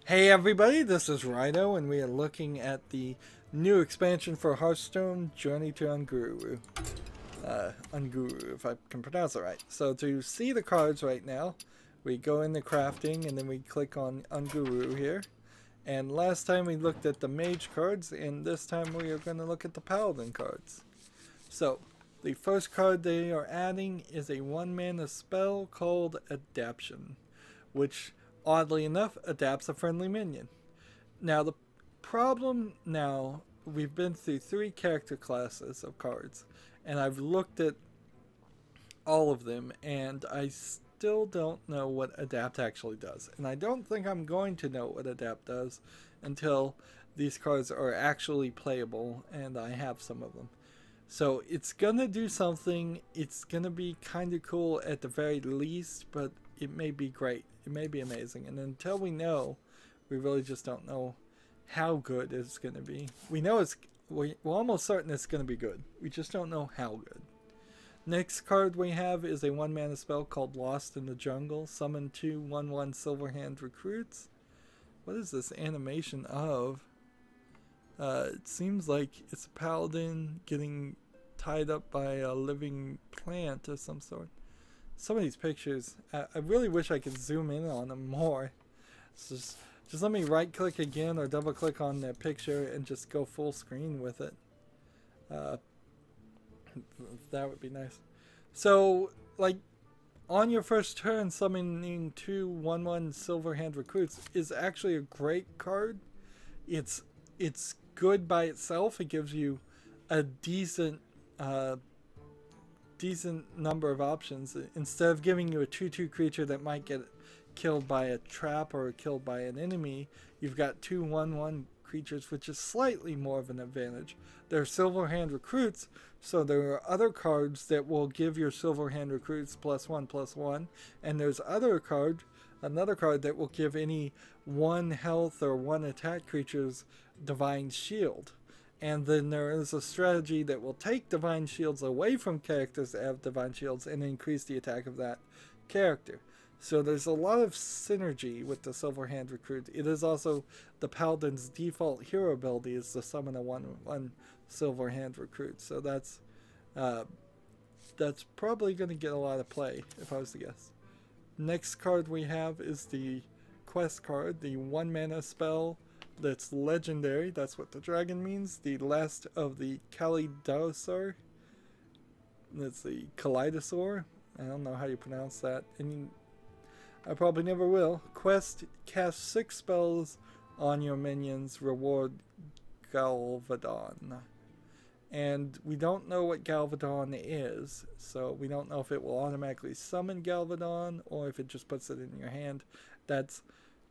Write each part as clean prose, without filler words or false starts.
Hey everybody, this is Rydo, and we are looking at the new expansion for Hearthstone, Journey to Unguru. Unguru, if I can pronounce it right. So to see the cards right now, we go into crafting and then we click on Unguru here. And last time we looked at the mage cards, and this time we are going to look at the paladin cards. So the first card they are adding is a 1-mana spell called Adaption, which oddly enough adapts a friendly minion. Now the problem now, we've been through 3 character classes of cards, and I've looked at all of them, and I still don't know what adapt actually does. And I don't think I'm going to know what adapt does until these cards are actually playable and I have some of them. So it's gonna do something. It's gonna be kind of cool at the very least, but it may be great. It may be amazing. And until we know, we really just don't know how good it's gonna be. We know we're almost certain it's gonna be good. We just don't know how good. Next card we have is a 1-mana spell called Lost in the Jungle. Summon 2 1/1 Silverhand recruits. What is this animation of? It seems like it's a paladin getting tied up by a living plant of some sort. Some of these pictures, I really wish I could zoom in on them more. It's just let me right click again or double click on the picture and just go full screen with it. That would be nice. So, like, on your first turn, summoning 2 1/1 Silverhand recruits is actually a great card. It's good by itself. It gives you a decent number of options. Instead of giving you a 2/2 creature that might get killed by a trap or killed by an enemy, you've got 2 1/1 creatures, which is slightly more of an advantage. They're Silverhand recruits, so there are other cards that will give your Silverhand recruits +1/+1, and there's another card that will give any 1 health or 1 attack creatures Divine Shield. And then there is a strategy that will take Divine Shields away from characters that have Divine Shields and increase the attack of that character. So there's a lot of synergy with the Silverhand recruit. It is also the Paladin's default hero ability is to summon a 1/1 Silverhand recruit. So that's probably going to get a lot of play if I was to guess. Next card we have is the quest card, the 1-mana spell that's legendary. That's what the dragon means. The last of the Kalidosaur. That's the Kaleidosaur. I don't know how you pronounce that. And I probably never will. Quest, cast 6 spells on your minions. Reward Galvadon. And we don't know what Galvadon is, so we don't know if it will automatically summon Galvadon or if it just puts it in your hand. That's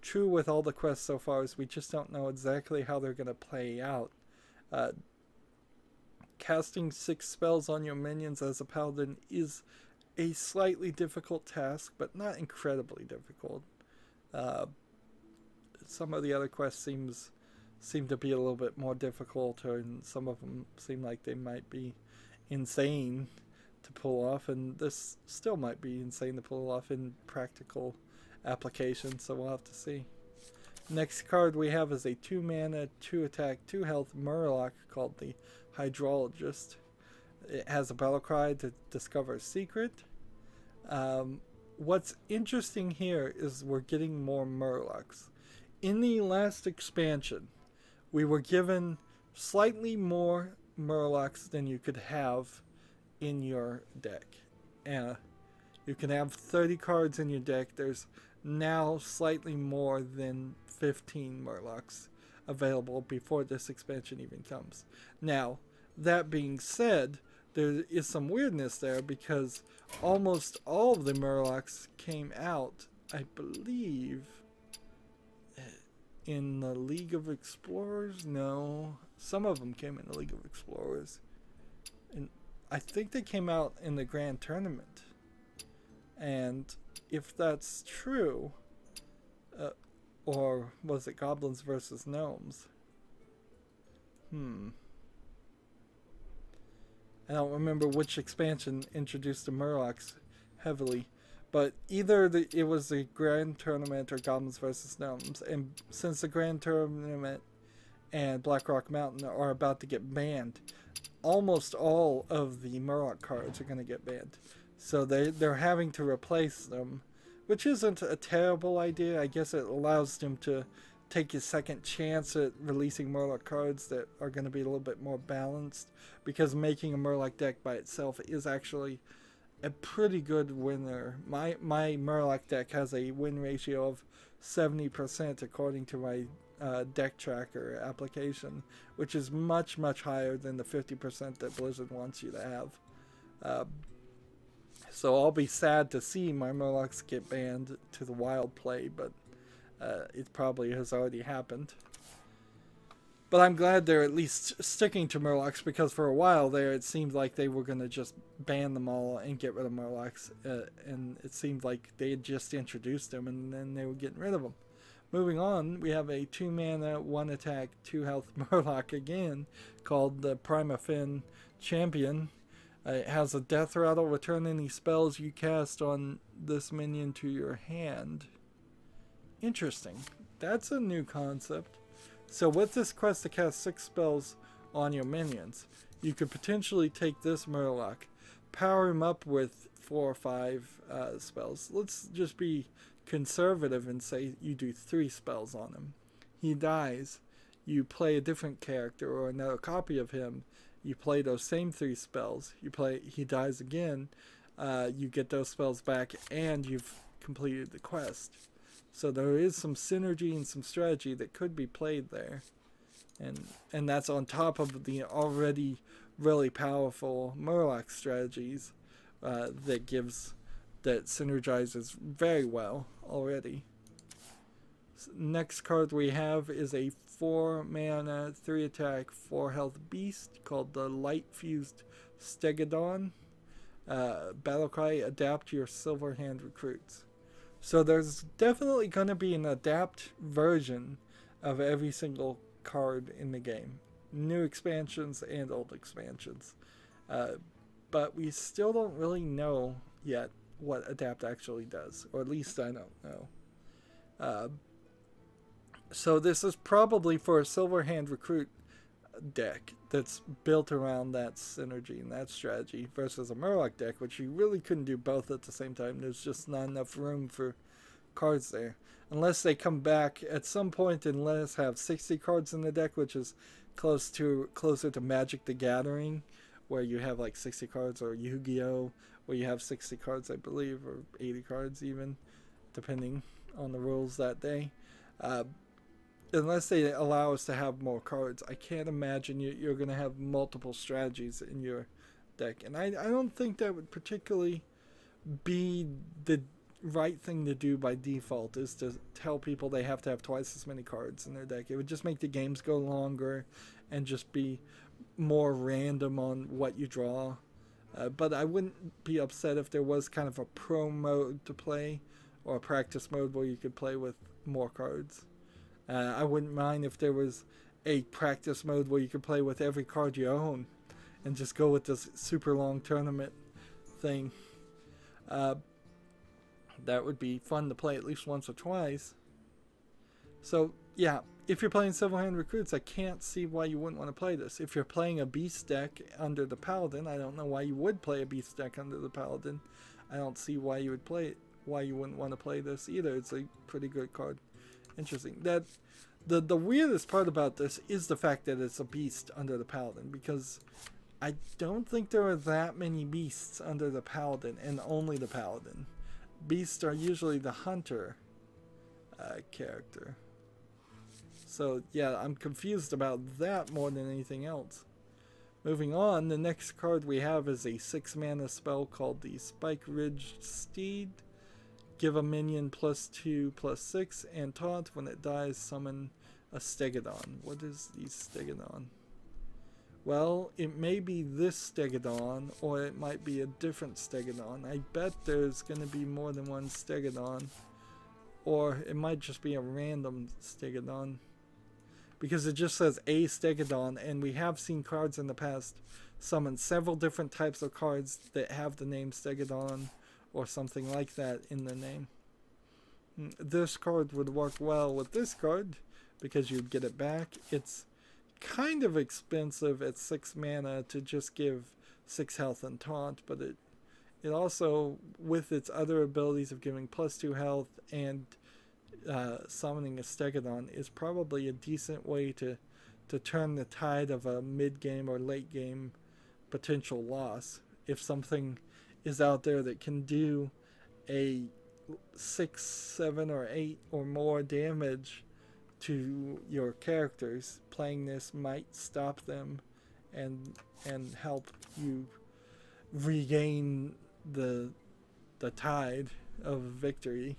true with all the quests so far, is we just don't know exactly how they're going to play out. Casting 6 spells on your minions as a paladin is a slightly difficult task, but not incredibly difficult. Some of the other quests seem to be a little bit more difficult, and some of them seem like they might be insane to pull off, and this still might be insane to pull off in practical application, so we'll have to see. Next card we have is a 2-mana, 2-attack, 2-health Murloc called the Hydrologist. It has a battle cry to discover a secret. What's interesting here is we're getting more Murlocs. In the last expansion, we were given slightly more Murlocs than you could have in your deck. You can have 30 cards in your deck. There's now slightly more than 15 Murlocs available before this expansion even comes. Now, that being said, there is some weirdness there because almost all of the Murlocs came out, I believe, in the League of Explorers. No, some of them came in the League of Explorers, and I think they came out in the Grand Tournament. And if that's true, or was it Goblins versus Gnomes? I don't remember which expansion introduced the Murlocs heavily, But either it was the Grand Tournament or Goblins versus Gnomes, and since the Grand Tournament and Blackrock Mountain are about to get banned, almost all of the Murloc cards are going to get banned. So they're having to replace them, which isn't a terrible idea. I guess it allows them to take a second chance at releasing Murloc cards that are going to be a little bit more balanced, because making a Murloc deck by itself is actually a pretty good winner. My Murloc deck has a win ratio of 70% according to my deck tracker application, which is much higher than the 50% that Blizzard wants you to have. So I'll be sad to see my Murlocs get banned to the wild play, but it probably has already happened. But I'm glad they're at least sticking to Murlocs, because for a while there it seemed like they were going to just ban them all and get rid of Murlocs, and it seemed like they had just introduced them and then they were getting rid of them. Moving on, we have a 2-mana, 1-attack, 2-health Murloc again, called the Primafin Champion. It has a death rattle. Return any spells you cast on this minion to your hand. Interesting. That's a new concept. So with this quest to cast 6 spells on your minions, you could potentially take this Murloc, power him up with 4 or 5 spells. Let's just be conservative and say you do 3 spells on him. He dies. You play a different character or another copy of him. You play those same 3 spells. He dies again. You get those spells back, and you've completed the quest. So there is some synergy and some strategy that could be played there. And that's on top of the already really powerful Murloc strategies that synergizes very well already. Next card we have is a 4-mana, 3-attack, 4-health beast called the Light Fused Stegodon. Battlecry, adapt your Silverhand recruits. So there's definitely going to be an adapt version of every single card in the game. New expansions and old expansions. But we still don't really know yet what adapt actually does. Or at least I don't know. So this is probably for a Silverhand recruit deck that's built around that synergy and that strategy, versus a Murloc deck, which you really couldn't do both at the same time. There's just not enough room for cards there, unless they come back at some point and let us have 60 cards in the deck, which is closer to Magic the Gathering, where you have like 60 cards, or Yu-Gi-Oh, where you have 60 cards, I believe, or 80 cards even, depending on the rules that day. Unless they allow us to have more cards, I can't imagine you're going to have multiple strategies in your deck. And I don't think that would particularly be the right thing to do by default, is to tell people they have to have twice as many cards in their deck. It would just make the games go longer and just be more random on what you draw. But I wouldn't be upset if there was kind of a pro mode to play, or a practice mode where you could play with more cards. I wouldn't mind if there was a practice mode where you could play with every card you own and just go with this super long tournament thing. That would be fun to play at least once or twice. So yeah, if you're playing Silverhand Recruits, I can't see why you wouldn't want to play this. If you're playing a Beast deck under the Paladin, I don't know why you would play a Beast deck under the Paladin. I don't see why you would play it, why you wouldn't want to play this either. It's a pretty good card. Interesting. That the weirdest part about this is the fact that it's a beast under the Paladin, because I don't think there are that many beasts under the Paladin, and only the Paladin. Beasts are usually the hunter character. So yeah, I'm confused about that more than anything else. Moving on, the next card we have is a 6-mana spell called the Spike Ridged Steed. Give a minion +2/+6 and taunt. When it dies, summon a Stegodon. What is the Stegodon? Well, it may be this Stegodon, or it might be a different Stegodon. I bet there's going to be more than one Stegodon. Or it might just be a random Stegodon, because it just says a Stegodon, and we have seen cards in the past summon several different types of cards that have the name Stegodon, or something like that in the name. This card would work well with this card because you'd get it back. It's kind of expensive at 6 mana to just give 6 health and taunt, but it also, with its other abilities of giving +2 health and summoning a Stegodon, is probably a decent way to turn the tide of a mid-game or late-game potential loss. If something is out there that can do a 6, 7, or 8 or more damage to your characters, playing this might stop them and help you regain the tide of victory.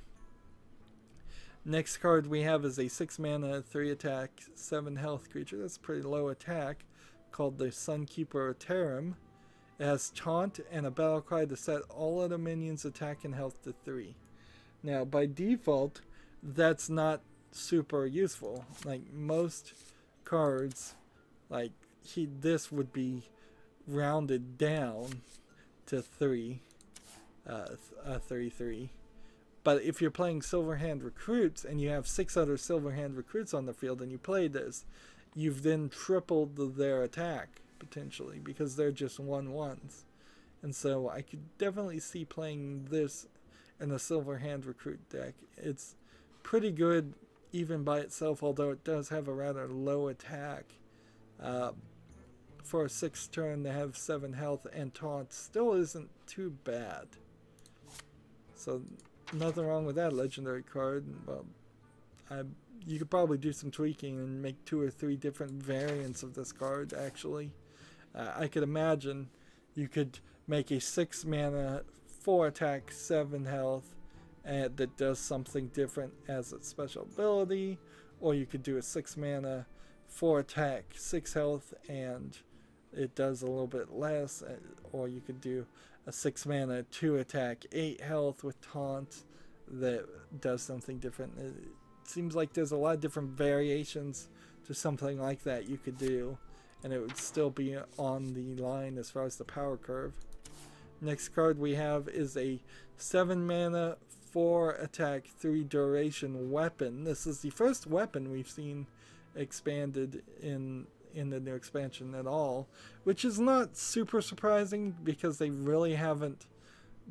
Next card we have is a 6 mana, 3 attack, 7 health creature. That's a pretty low attack, called the Sunkeeper Terram. It has taunt and a battle cry to set all other minions' attack and health to 3. Now by default, that's not super useful. Like most cards, like this would be rounded down to 3, 3/3. But if you're playing Silverhand Recruits and you have 6 other Silverhand Recruits on the field and you play this, you've then tripled their attack potentially because they're just 1/1s. And so I could definitely see playing this in a Silverhand Recruit deck. It's pretty good even by itself, although it does have a rather low attack. For a 6 turn to have 7 health and taunt still isn't too bad. So nothing wrong with that legendary card. Well, you could probably do some tweaking and make 2 or 3 different variants of this card actually. I could imagine you could make a 6 mana, 4 attack, 7 health that does something different as its special ability, or you could do a 6 mana, 4 attack, 6 health, and it does a little bit less, or you could do a 6 mana, 2 attack, 8 health with taunt that does something different. It seems like there's a lot of different variations to something like that you could do, and it would still be on the line as far as the power curve. Next card we have is a 7 mana, 4 attack, 3 duration weapon. This is the first weapon we've seen expanded in the new expansion at all, which is not super surprising because they really haven't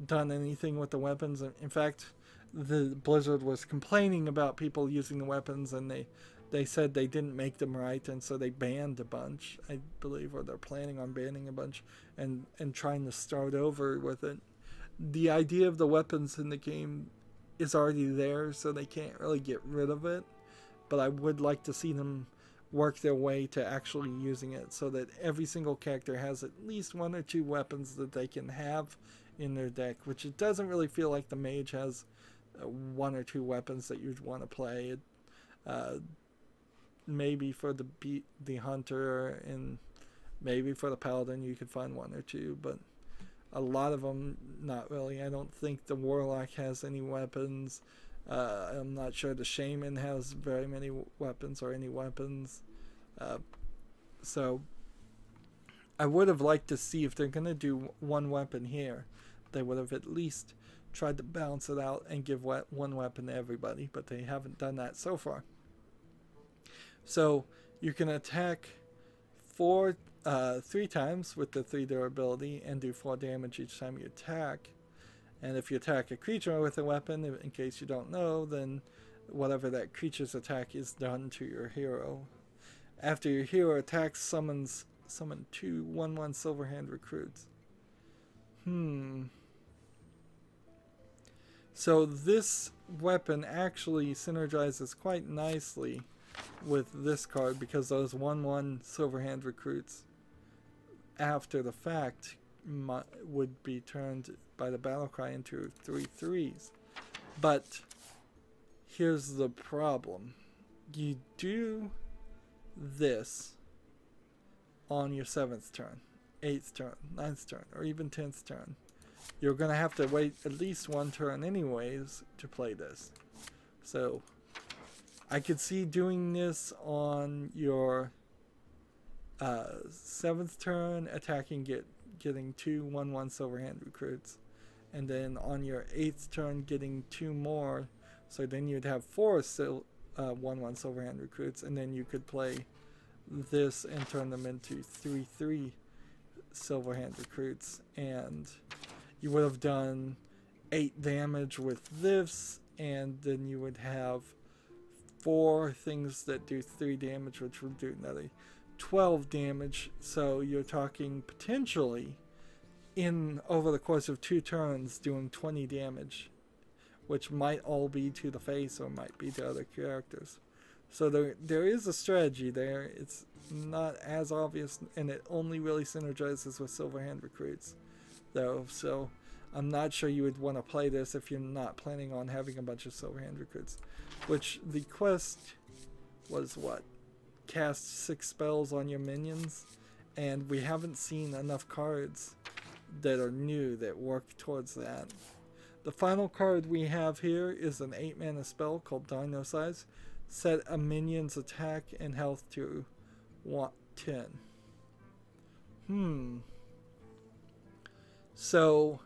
done anything with the weapons. In fact, the Blizzard was complaining about people using the weapons, and they said they didn't make them right, and so they banned a bunch, I believe, or they're planning on banning a bunch and trying to start over with it. The idea of the weapons in the game is already there, so they can't really get rid of it, but I would like to see them work their way to actually using it so that every single character has at least 1 or 2 weapons that they can have in their deck, which it doesn't really feel like the mage has 1 or 2 weapons that you'd want to play. Maybe for the hunter and maybe for the paladin you could find 1 or 2, but a lot of them not really. I don't think the warlock has any weapons. I'm not sure the shaman has very many weapons or any weapons. So I would have liked to see, if they're going to do 1 weapon here, they would have at least tried to balance it out and give 1 weapon to everybody, but they haven't done that so far. So you can attack 3 times with the 3 durability and do 4 damage each time you attack. And if you attack a creature with a weapon, in case you don't know, then whatever that creature's attack is done to your hero. After your hero attacks, summon 2 1/1 Silverhand Recruits. So this weapon actually synergizes quite nicely with this card, because those 1/1 Silverhand Recruits after the fact would be turned by the battle cry into 3/3s. But here's the problem. You do this on your 7th turn, 8th turn, 9th turn, or even 10th turn. You're going to have to wait at least 1 turn anyways to play this. So I could see doing this on your 7th turn, attacking, getting 2 1/1 Silverhand Recruits, and then on your 8th turn getting 2 more, so then you'd have 4 1/1 Silverhand recruits, and then you could play this and turn them into 3/3 Silverhand recruits, and you would have done 8 damage with this, and then you would have 4 things that do 3 damage, which would do another 12 damage. So you're talking potentially in over the course of 2 turns doing 20 damage, which might all be to the face or might be to other characters. So there is a strategy there. It's not as obvious, and it only really synergizes with Silverhand recruits though, so I'm not sure you would want to play this if you're not planning on having a bunch of Silverhand recruits. Which the quest was what? Cast 6 spells on your minions, and we haven't seen enough cards that are new that work towards that. The final card we have here is an 8 mana spell called Dino Size. Set a minion's attack and health to 10. So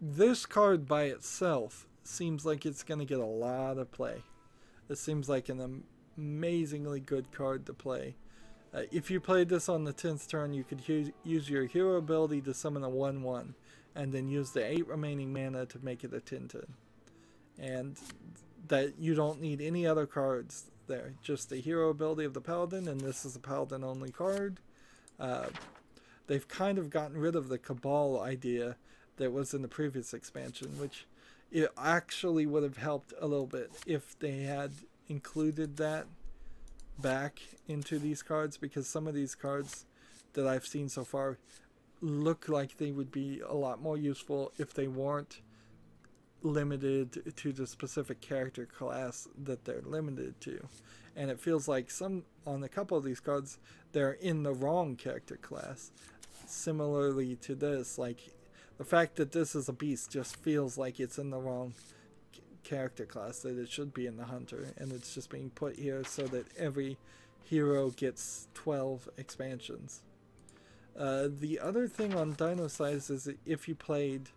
this card by itself seems like it's going to get a lot of play. It seems like an amazingly good card to play. If you played this on the 10th turn, you could use your hero ability to summon a 1/1 and then use the 8 remaining mana to make it a 10/10. And that you don't need any other cards there, just the hero ability of the Paladin, and this is a Paladin only card. They've kind of gotten rid of the Cabal idea that was in the previous expansion, which it actually would have helped a little bit if they had included that back into these cards, because some of these cards that I've seen so far look like they would be a lot more useful if they weren't limited to the specific character class that they're limited to. And it feels like on a couple of these cards they're in the wrong character class. Similarly to this, like the fact that this is a beast just feels like it's in the wrong character class, that it should be in the hunter, and it's just being put here so that every hero gets 12 expansions. The other thing on Dino Size is that if you played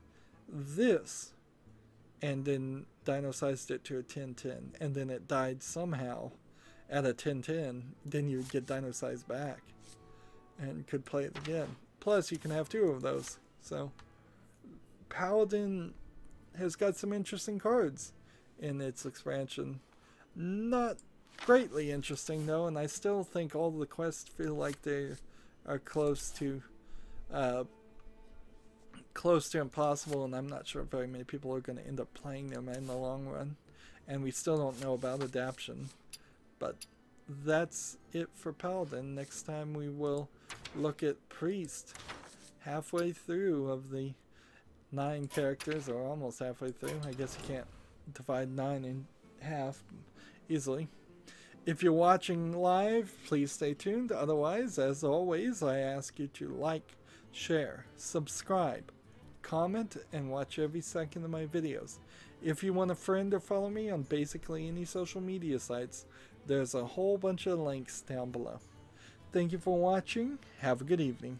this and then Dino Sized it to a 10/10 and then it died somehow at a 10/10, then you would get Dino Size back and could play it again. Plus you can have 2 of those. So Paladin has got some interesting cards in its expansion. Not greatly interesting though, and I still think all the quests feel like they are close to impossible, and I'm not sure very many people are going to end up playing them in the long run, and we still don't know about adaption. But that's it for Paladin. Next time we will look at Priest, halfway through of the 9 characters, or almost halfway through. I guess you can't divide 9 in half easily. If you're watching live, please stay tuned. Otherwise, as always, I ask you to like, share, subscribe, comment, and watch every second of my videos. If you want to friend or follow me on basically any social media sites, there's a whole bunch of links down below. Thank you for watching. Have a good evening.